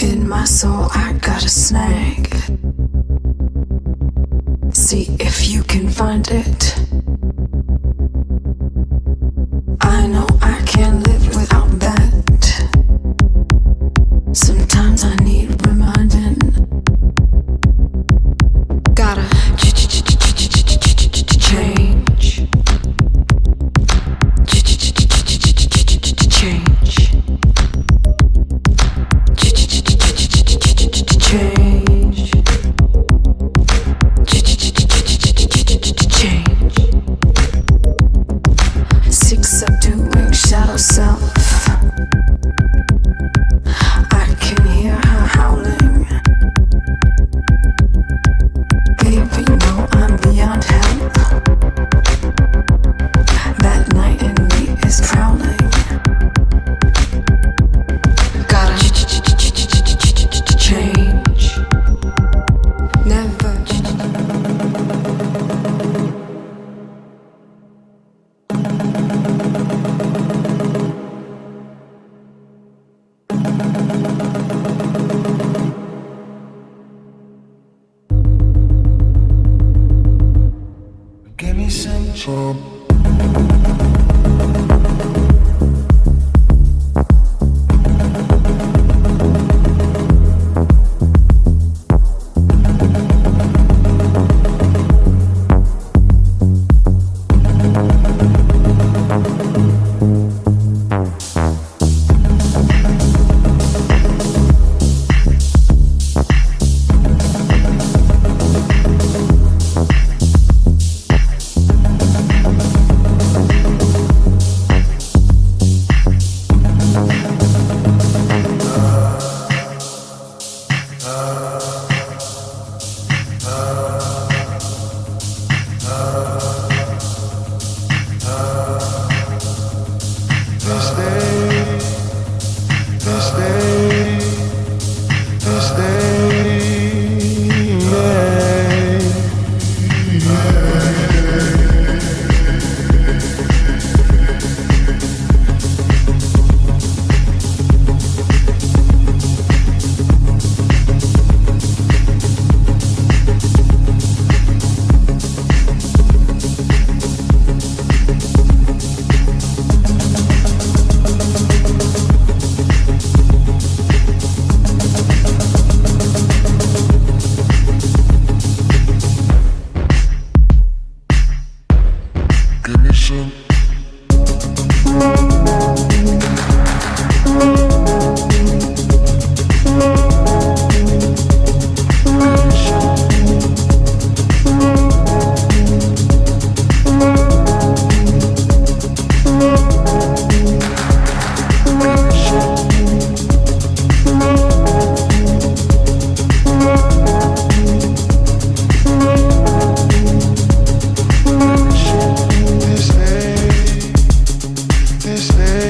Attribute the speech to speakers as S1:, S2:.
S1: In my soul I got a snag. See if you can find it. I know I can't live without that. Sometimes I need reminding. Gotta change. Self, I can hear her howling. Baby, no, I'm beyond help. That night in me is prowling. Gotta change. Never.
S2: This day